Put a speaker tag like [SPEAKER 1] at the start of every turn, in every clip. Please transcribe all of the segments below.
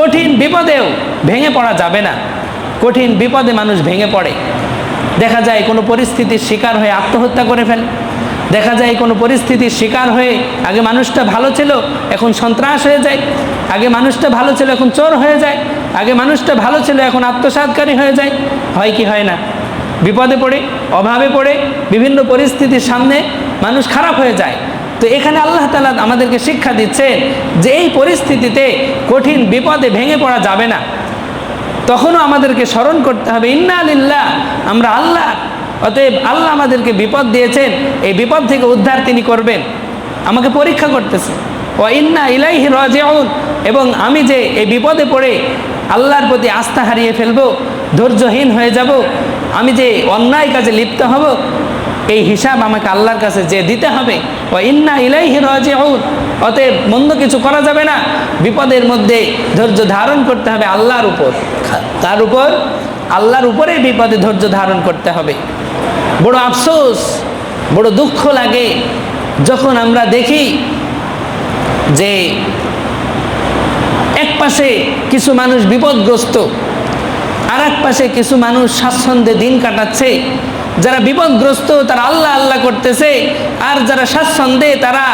[SPEAKER 1] কঠিন বিপদেও ভেঙে পড়া যাবে না। কঠিন বিপদে মানুষ ভেঙে পড়ে। দেখা যায় কোনো পরিস্থিতির শিকার হয়ে আত্মহত্যা করে ফেলে। দেখা যায় কোনো পরিস্থিতির শিকার হয়ে আগে মানুষটা ভালো ছিল এখন সন্ত্রাস হয়ে যায়, আগে মানুষটা ভালো ছিল এখন চোর হয়ে যায়, আগে মানুষটা ভালো ছিল এখন আত্মসাৎকারী হয়ে যায়। হয় কি হয় না? বিপদে পড়ে, অভাবে পড়ে, বিভিন্ন পরিস্থিতির সামনে মানুষ খারাপ হয়ে যায়। তো এখানে আল্লাহ তাআলা আমাদেরকে শিক্ষা দিচ্ছে যে এই পরিস্থিতিতে কঠিন বিপদে ভেঙে পড়া যাবে না। তখনও আমাদেরকে স্মরণ করতে হবে ইন্না লিল্লাহ, আমরা আল্লাহ। অতএব আল্লাহ আমাদেরকে বিপদ দিয়েছেন, এই বিপদ থেকে উদ্ধার তিনি করবেন। আমাকে পরীক্ষা করতেছে। ওয়া ইন্না ইলাইহি রাজিউন, এবং আমি যে এই বিপদে পড়ে আল্লাহর প্রতি আস্থা হারিয়ে ফেলবো, ধৈর্যহীন হয়ে যাব, আমি যে অন্যায় কাজে লিপ্ত হব, এই হিসাব আমাকে আল্লাহর কাছে যে দিতে হবে। ওয়া ইন্না ইলাইহি রাজিউন, অতএব মন্দ কিছু করা যাবে না। বিপদের মধ্যে ধৈর্য ধারণ করতে হবে আল্লাহর উপর। তার উপর, আল্লাহর উপরে বিপদে ধৈর্য ধারণ করতে হবে। বড় আফসোস, বড় দুঃখ লাগে যখন আমরা দেখি যে এক পাশে কিছু মানুষ বিপদগ্রস্ত, আর এক পাশে কিছু মানুষ স্বাচ্ছন্দ্যে দিন কাটাচ্ছে। যারা বিপদগ্রস্ত তারা আল্লাহ আল্লাহ করতেছে, আর যারা স্বাচ্ছন্দ্যে তারা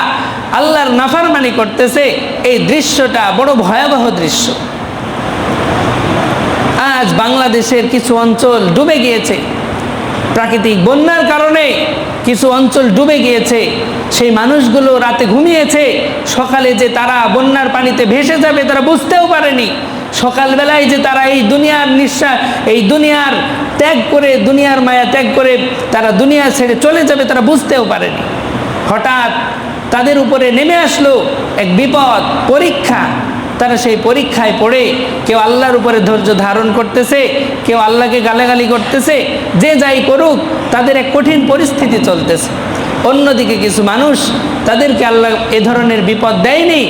[SPEAKER 1] আল্লাহর নাফরমানি করতেছে। এই দৃশ্যটা বড় ভয়াবহ দৃশ্য। আজ বাংলাদেশের কিছু অঞ্চল ডুবে গিয়েছে, প্রাকৃতিক বন্যার কারণে কিছু অঞ্চল ডুবে গিয়েছে। সেই মানুষগুলো রাতে ঘুমিয়েছে, সকালে যে তারা বন্যার পানিতে ভেসে যাবে তারা বুঝতেও পারেনি। সকালবেলায় যে তারা এই দুনিয়ার নিঃশ্বাস, এই দুনিয়ার ত্যাগ করে, দুনিয়ার মায়া ত্যাগ করে তারা দুনিয়া ছেড়ে চলে যাবে তারা বুঝতেও পারেনি। হঠাৎ তাদের উপরে নেমে আসলো এক বিপদ, পরীক্ষা। তারা সেই পরীক্ষায় পড়ে কেউ আল্লাহর উপরে ধৈর্য ধারণ করতেছে, কেউ আল্লাহকে গালাগালি করতেছে। যে যাই করুক, তাদের এক কঠিন পরিস্থিতি চলতেছে। অন্যদিকে কিছু মানুষ, তাদেরকে আল্লাহ এ ধরনের বিপদ দেয়নি,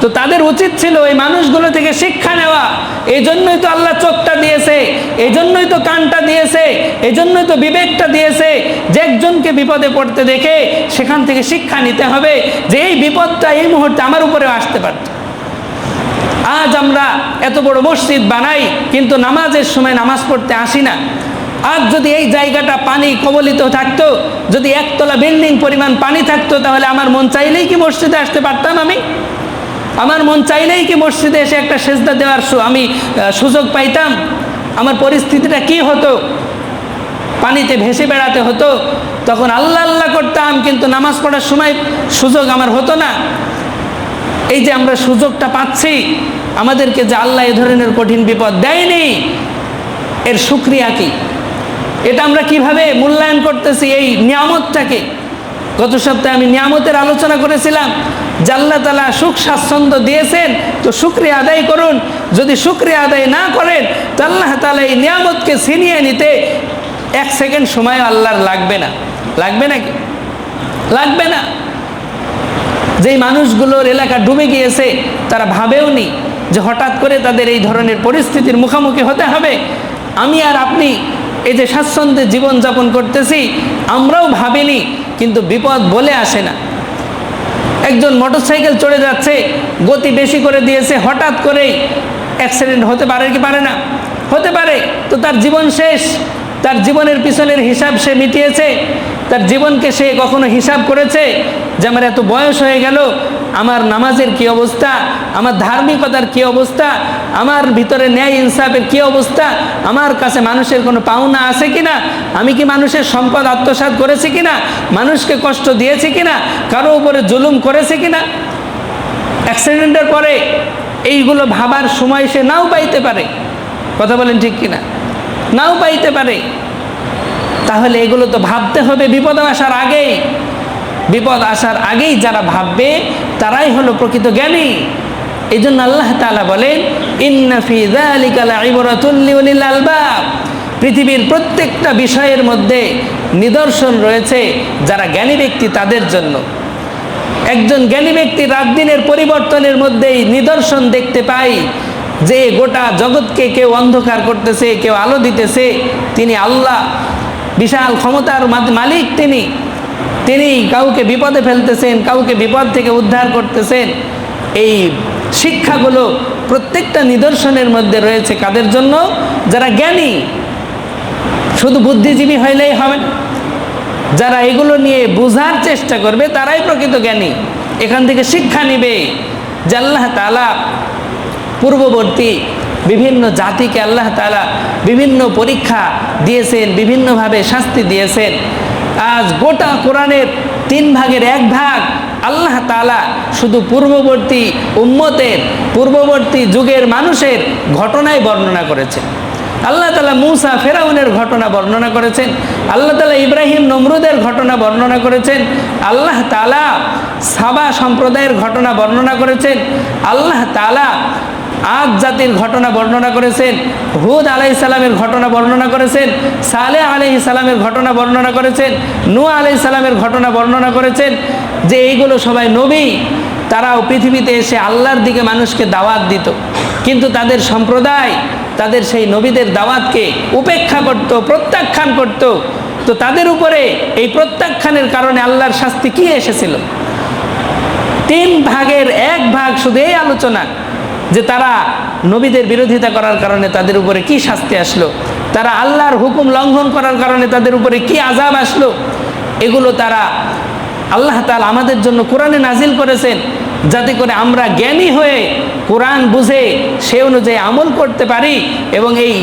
[SPEAKER 1] তো তাদের উচিত ছিল এই মানুষগুলো থেকে শিক্ষা নেওয়া। এই জন্যই তো আল্লাহ চোখটা দিয়েছে, এই জন্যই তো কানটা দিয়েছে, এই জন্যই তো বিবেকটা দিয়েছে যে একজনকে বিপদে পড়তে দেখে সেখান থেকে শিক্ষা নিতে হবে যে এই বিপদটা এই মুহূর্তে আমার উপরেও আসতে পারত। আজ আমরা এত বড় মসজিদ বানাই, কিন্তু নামাজের সময় নামাজ পড়তে আসি না। আজ যদি এই জায়গাটা পানি কবলিত থাকতো, যদি একতলা বিল্ডিং পরিমাণ পানি থাকতো, তাহলে আমার মন চাইলেই কি মসজিদে আসতে পারতাম? আমার মন চাইলেই কি মসজিদে এসে একটা সেজদা দেওয়ার আমি সুযোগ পাইতাম? আমার পরিস্থিতিটা কি হতো? পানিতে ভেসে বেড়াতে হতো, তখন আল্লাহ আল্লাহ করতাম, কিন্তু নামাজ পড়ার সময় সুযোগ আমার হতো না। এই যে আমরা সুযোগটা পাচ্ছি, আমাদেরকে যে আল্লাহ এ ধরনের কঠিন বিপদ দেয়নি, এর শুকরিয়া কি? এটা আমরা কিভাবে মূল্যায়ন করতেছি এই নিয়ামতটাকে? গত সপ্তাহে আমি নিয়ামতের আলোচনা করেছিলাম যে আল্লাহ তাআলা সুখ স্বাচ্ছন্দ্য দিয়েছেন, তো শুকরিয়া আদায় করুন। যদি শুকরিয়া আদায় না করেন, তো আল্লাহ তাআলা এই নিয়ামতকে ছিনিয়ে নিতে 1 সেকেন্ড সময় আল্লাহর লাগবে না। লাগবে নাকি? লাগবে না। যেই মানুষগুলোর এলাকা ডুবে গিয়েছে, তারা ভাবেওনি যে হঠাৎ করে তাদের এই ধরনের পরিস্থিতির মুখোমুখি হতে হবে। আমি আর আপনি এই যে স্বাচ্ছন্দ্যে জীবনযাপন করতেছি, আমরাও ভাবিনি, কিন্তু বিপদ বলে আসে না। একজন মোটরসাইকেল চড়ে যাচ্ছে, গতি বেশি করে দিয়েছে, হঠাৎ করেই অ্যাক্সিডেন্ট হতে পারে কি পারে না? হতে পারে। তো তার জীবন শেষ। তার জীবনের পিছনের হিসাব সে মিটিয়েছে। তার জীবনকে সে কখনো হিসাব করেছে যে আমার এত বয়স হয়ে গেল, আমার নামাজের কি অবস্থা, আমার ধার্মিকতার কি অবস্থা, আমার ভিতরে ন্যায় ইনসাফের কি অবস্থা, আমার কাছে মানুষের কোনো পাওনা আছে কিনা, আমি কি মানুষের সম্পদ আত্মসাৎ করেছি কিনা, মানুষকে কষ্ট দিয়েছি কিনা, কারো উপরে জুলুম করেছে কিনা। অ্যাক্সিডেন্টের পরে এইগুলো ভাবার সময় সে নাও পাইতে পারে। কথা বলেন ঠিক কিনা? নাও পাইতে পারে। তাহলে এগুলো তো ভাবতে হবে বিপদ আসার আগেই। বিপদ আসার আগেই যারা ভাববে তারাই হলো প্রকৃত জ্ঞানী। এই জন্য আল্লাহ তাআলা বলেন, ইন্না ফি যালিকা লাইবরাতুল লিউলিল আলবাব। পৃথিবীর প্রত্যেকটা বিষয়ের মধ্যে নিদর্শন রয়েছে যারা জ্ঞানী ব্যক্তি তাদের জন্য। একজন জ্ঞানী ব্যক্তি রাত দিনের পরিবর্তনের মধ্যেই নিদর্শন দেখতে পাই যে গোটা জগৎকে কেউ অন্ধকার করতেছে, কেউ আলো দিতেছে, তিনি আল্লাহ, বিশাল ক্ষমতার মালিক। তিনি কাউকে বিপদে ফেলতেছেন, কাউকে বিপদ থেকে উদ্ধার করতেছেন। এই শিক্ষাগুলো প্রত্যেকটা নিদর্শনের মধ্যে রয়েছে কাদের জন্য? যারা জ্ঞানী। শুধু বুদ্ধিজীবী হইলেই হবে না, যারা এগুলো নিয়ে বোঝার চেষ্টা করবে তারাই প্রকৃত জ্ঞানী। এখান থেকে শিক্ষা নিবে যে আল্লাহ তাআলা পূর্ববর্তী বিভিন্ন জাতিকে আল্লাহ তাআলা বিভিন্ন পরীক্ষা দিয়েছেন, বিভিন্নভাবে শাস্তি দিয়েছেন। আজ গোটা কোরআনের 3 ভাগের 1 ভাগ আল্লাহ তাআলা শুধু পূর্ববর্তী উম্মতের, পূর্ববর্তী যুগের মানুষের ঘটনায় বর্ণনা করেছেন। আল্লাহ তাআলা মূসা ফেরাউনের ঘটনা বর্ণনা করেছেন, আল্লাহ তাআলা ইব্রাহিম নমরুদের ঘটনা বর্ণনা করেছেন, আল্লাহ তাআলা সাবা সম্প্রদায়ের ঘটনা বর্ণনা করেছেন, আল্লাহ তাআলা আদ জাতির ঘটনা বর্ণনা করেছেন, হুদ আলাইহিস সালামের ঘটনা বর্ণনা করেছেন, সালেহ আলাইহিস সালামের ঘটনা বর্ণনা করেছেন, নূহ আলাইহিস সালামের ঘটনা বর্ণনা করেছেন। যে এইগুলো সবাই নবী, তারাও পৃথিবীতে এসে আল্লাহর দিকে মানুষকে দাওয়াত দিত, কিন্তু তাদের সম্প্রদায় তাদের সেই নবীদের দাওয়াতকে উপেক্ষা করত, প্রত্যাখ্যান করত। তো তাদের উপরে এই প্রত্যাখ্যানের কারণে আল্লাহর শাস্তি কি এসেছিল? 3 ভাগের 1 ভাগ শুধু এই আলোচনা যে তারা নবীদের বিরোধিতা করার কারণে তাদের উপরে কি শাস্তি আসলো, তারা আল্লাহর হুকুম লঙ্ঘন করার কারণে তাদের উপরে কি আযাব আসলো। এগুলো তারা আল্লাহ তাআলা আমাদের জন্য কোরআনে নাজিল করেছেন, যাতে করে আমরা জ্ঞানী হয়ে কোরআন বুঝে সে অনুযায়ী আমল করতে পারি এবং এই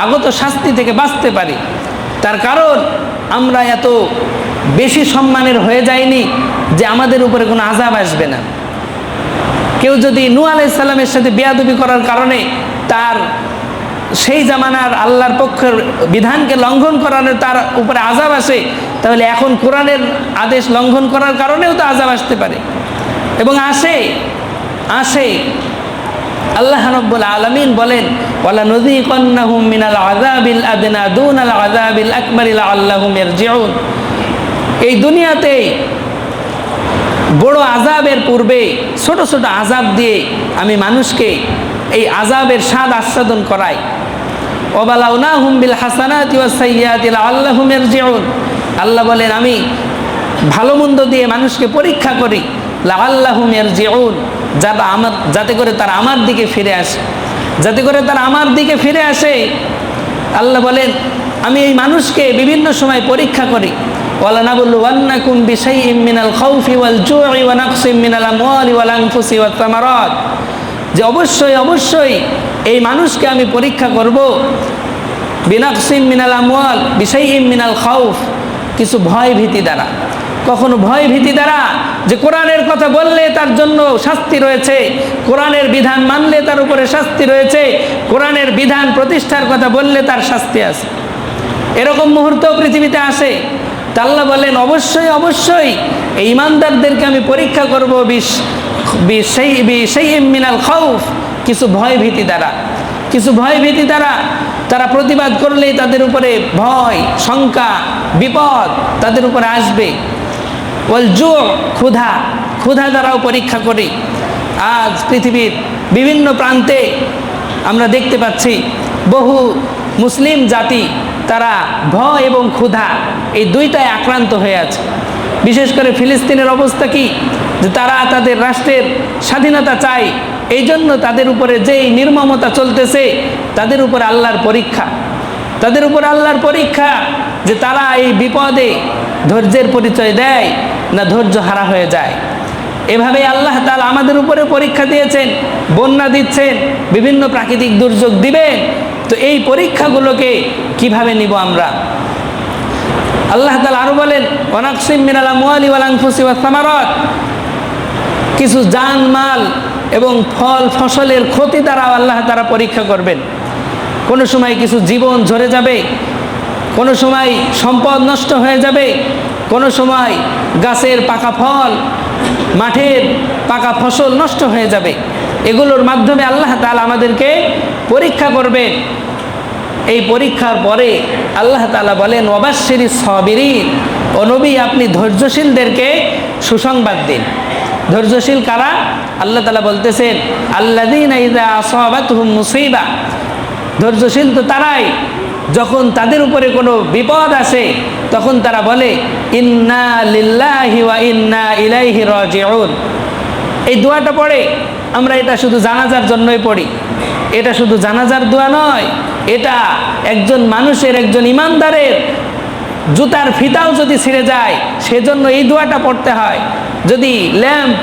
[SPEAKER 1] আগত শাস্তি থেকে বাঁচতে পারি। তার কারণ আমরা এত বেশি সম্মানের হয়ে যাইনি যে আমাদের উপরে কোনো আযাব আসবে না। কেউ যদি নূহ আলাইহিস সালামের সাথে বেয়াদবি করার কারণে তার সেই জামানার আল্লাহর পক্ষের বিধানকে লঙ্ঘন করার তার উপরে আযাব আসে, তাহলে এখন কোরআনের আদেশ লঙ্ঘন করার কারণেও তো আযাব আসতে পারে এবং আসে। আল্লাহ রাব্বুল আলামিন বলেন, ওয়ালা নুযীকান্নাহুম মিনাল আযাবিল আদনা দুনাল আযাবিল আকবার লাআল্লাহুম ইয়ারজিউন। এই দুনিয়াতে বড় আযাবের পূর্বে ছোট ছোট আযাব দিয়ে আমি মানুষকে এই আযাবের স্বাদ আস্বাদন করাই। ওয়াবালাউনাহুম বিল হাসানাতি ওয়াস সাইয়্যাতি লাআল্লাহুম ইয়ারজিউন। আল্লাহ বলেন, আমি ভালো মন্দ দিয়ে মানুষকে পরীক্ষা করি, লাআল্লাহুম ইয়ারজিউন, যাতে করে তারা আমার দিকে ফিরে আসে, যাতে করে তারা আমার দিকে ফিরে আসে। আল্লাহ বলেন, আমি এই মানুষকে বিভিন্ন সময় পরীক্ষা করি। ওয়ালানাবলুওয়ান্নাকুম বিশাইইম মিনাল খাউফি ওয়াল জু'i ওয়া নাকসিম মিনাল আমওয়ালি ওয়াল আনফুসি ওয়াত তামারাত, যে অবশ্যই এই মানুষকে আমি পরীক্ষা করব। বিনাকসিম মিনাল আমওয়াল বিশাইইম মিনাল খাউফ, কিছু ভয় ভীতি দ্বারা। কখনো ভয় ভীতি দ্বারা যে কোরআনের কথা বললে তার জন্য শাস্তি রয়েছে, কোরআনের বিধান মানলে তার উপরে শাস্তি রয়েছে, কোরআনের বিধান প্রতিষ্ঠার কথা বললে তার শাস্তি আছে। এরকম মুহূর্ত পৃথিবীতে আসে। তা আল্লাহ বলেন, অবশ্যই এই ঈমানদারদেরকে আমি পরীক্ষা করব বিশাইইম মিনাল খাউফ, কিছু ভয় ভীতি দ্বারা। তারা প্রতিবাদ করলেই তাদের উপরে ভয়, শঙ্কা, বিপদ তাদের উপরে আসবে। ওয়াল জু', ক্ষুধা দ্বারাও পরীক্ষা করি। আজ পৃথিবীর বিভিন্ন প্রান্তে আমরা দেখতে পাচ্ছি বহু মুসলিম জাতি তারা ভয় এবং ক্ষুধা এই দুইটায় আক্রান্ত হয়ে আছে। বিশেষ করে ফিলিস্তিনের অবস্থা কি, যে তারা তাদের রাষ্ট্রের স্বাধীনতা চায়, এই জন্য তাদের উপরে যেই নির্মমতা চলতেছে, তাদের উপরে আল্লাহর পরীক্ষা, যে তারা এই বিপদে ধৈর্যের পরিচয় দেয় না ধৈর্য হারা হয়ে যায়। এভাবে আল্লাহ তাআলা আমাদের উপরে পরীক্ষা দিয়েছেন, বন্যা দিচ্ছেন, বিভিন্ন প্রাকৃতিক দুর্যোগ দিবেন। তো এই পরীক্ষাগুলোকে কিভাবে নিব আমরা? আল্লাহ তাআলা আরো বলেন, ওয়া নাকসিম মিনাল আমওয়ালি ওয়াল আনফুসি ওয়াত তামারাত, কিছু জানমাল এবং ফল ফসলের ক্ষতি দ্বারা আল্লাহ তাআলা পরীক্ষা করবেন। কোনো সময় কিছু জীবন ঝরে যাবে, কোনো সময় সম্পদ নষ্ট হয়ে যাবে, কোনো সময় গাছের পাকা ফল, মাঠের পাকা ফসল নষ্ট হয়ে যাবে। এগুলোর মাধ্যমে আল্লাহ তাআলা আমাদেরকে পরীক্ষা করবেন। এই পরীক্ষার পরে আল্লাহ তাআলা বলেন, ওয়াবাশশিরিস সাবিরিন, ও নবী আপনি ধৈর্যশীলদেরকে সুসংবাদ দিন। ধৈর্যশীল কারা? আল্লাহ তাআলা বলতেছেন, আল্লাযীনা ইযা আসাবাতহুম মুসিবা, ধৈর্যশীল তো তারাই যখন তাদের উপরে কোনো বিপদ আসে তখন তারা বলে, ইন্না লিল্লাহি ওয়া ইন্না ইলাইহি রাজিউন। এই দোয়াটা পড়ে আমরা এটা শুধু জানাজার জন্যই পড়ি। এটা শুধু জানাজার দোয়া নয়, এটা একজন মানুষের, একজন ইমানদারের জুতার ফিতাও যদি ছিঁড়ে যায় সেজন্য এই দোয়াটা পড়তে হয়। যদি ল্যাম্প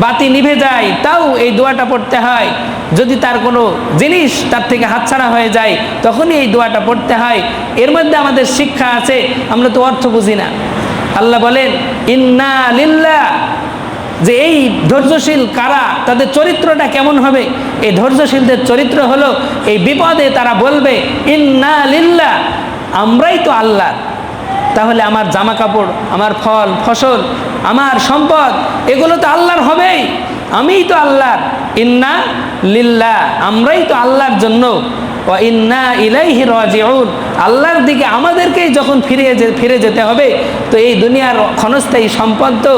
[SPEAKER 1] বাতি নিভে যায় তাও এই দোয়াটা পড়তে হয়। যদি তার কোনো জিনিস তার থেকে হাতছাড়া হয়ে যায় তখনই এই দোয়াটা পড়তে হয়। এর মধ্যে আমাদের শিক্ষা আছে, আমরা তো অর্থ বুঝি না। আল্লাহ বলেন ইন্না লিল্লাহ, যে এই ধৈর্যশীল কারা, তাদের চরিত্রটা কেমন হবে? এই ধৈর্যশীলদের চরিত্র হলো এই বিপদে তারা বলবে ইন্না লিল্লাহ, আমরাই তো আল্লাহ। তাহলে আমার জামা কাপড়, আমার ফল ফসল, আমার সম্পদ এগুলো তো আল্লাহর হবেই, আমিই তো আল্লাহর। ইন্না লিল্লাহ, আমরাই তো আল্লাহর জন্য। ওয়া ইন্না ইলাইহি রাজিউন, আল্লাহর দিকে আমাদেরকেই যখন ফিরে যেতে হবে, তো এই দুনিয়ার ক্ষণস্থায়ী সম্পদ তো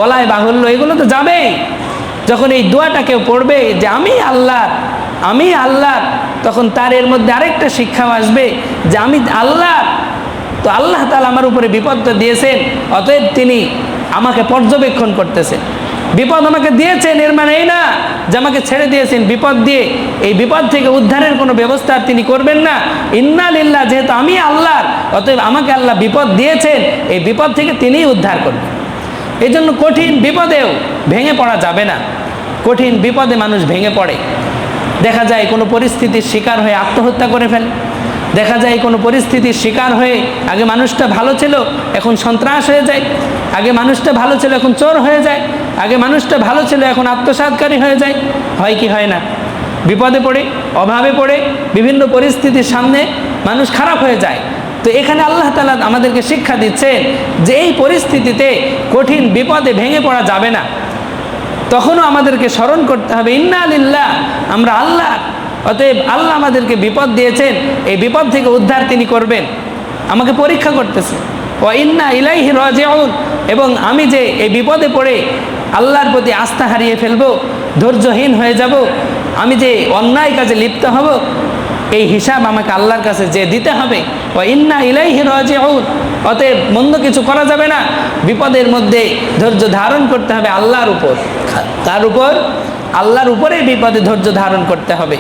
[SPEAKER 1] বলায় বাহুল্য, এগুলো তো যাবেই। যখন এই দোয়াটা কেউ পড়বে যে আমি আল্লাহর, আমি আল্লাহর, তখন তার এর মধ্যে আরেকটা শিক্ষাও আসবে যে আমি আল্লাহর, তো আল্লাহ তাআলা আমার উপরে বিপদটা দিয়েছেন, অতএব তিনি আমাকে পর্যবেক্ষণ করতেছেন। বিপদ আমাকে দিয়েছেন এর মানে এই না যে আমাকে ছেড়ে দিয়েছেন বিপদ দিয়ে, এই বিপদ থেকে উদ্ধারের কোনো ব্যবস্থা তিনি করবেন না। ইন্না লিল্লাহ, যেহেতু আমি আল্লাহর, অতএব আমাকে আল্লাহ বিপদ দিয়েছেন, এই বিপদ থেকে তিনিই উদ্ধার করবেন। এই জন্য কঠিন বিপদেও ভেঙে পড়া যাবে না। কঠিন বিপদে মানুষ ভেঙে পড়ে, দেখা যায় কোনো পরিস্থিতির শিকার হয়ে আত্মহত্যা করে ফেলে, দেখা যায় কোনো পরিস্থিতির শিকার হয়ে আগে মানুষটা ভালো ছিল এখন সন্ত্রাস হয়ে যায়, আগে মানুষটা ভালো ছিল এখন চোর হয়ে যায়, আগে মানুষটা ভালো ছিল এখন আত্মসাৎকারী হয়ে যায়। হয় কি হয় না? বিপদে পড়ে, অভাবে পড়ে, বিভিন্ন পরিস্থিতির সামনে মানুষ খারাপ হয়ে যায়। তো এখানে আল্লাহ তাআলা আমাদেরকে শিক্ষা দিচ্ছেন যে এই পরিস্থিতিতে কঠিন বিপদে ভেঙে পড়া যাবে না। তখনও আমাদেরকে স্মরণ করতে হবে ইন্না লিল্লাহ, আমরা আল্লাহ, অতএব আল্লাহ আমাদেরকে বিপদ দিয়েছেন, এই বিপদ থেকে উদ্ধার তিনি করবেন, আমাকে পরীক্ষা করতেছে। ওয়া ইন্না ইলাইহি রাজিউন, এবং আমি যে এই বিপদে পড়ে আল্লাহর প্রতি আস্থা হারিয়ে ফেলবো, ধৈর্যহীন হয়ে যাব, আমি যে অন্যায় কাজে লিপ্ত হব, এই হিসাব আমাকে আল্লাহর কাছে যে দিতে হবে। ওয়া ইন্না ইলাইহি রাজিউন, অতএব মন্দ কিছু করা যাবে না, বিপদের মধ্যে ধৈর্য ধারণ করতে হবে আল্লাহর উপর। তার উপর, আল্লাহর উপরে বিপদে ধৈর্য ধারণ করতে হবে।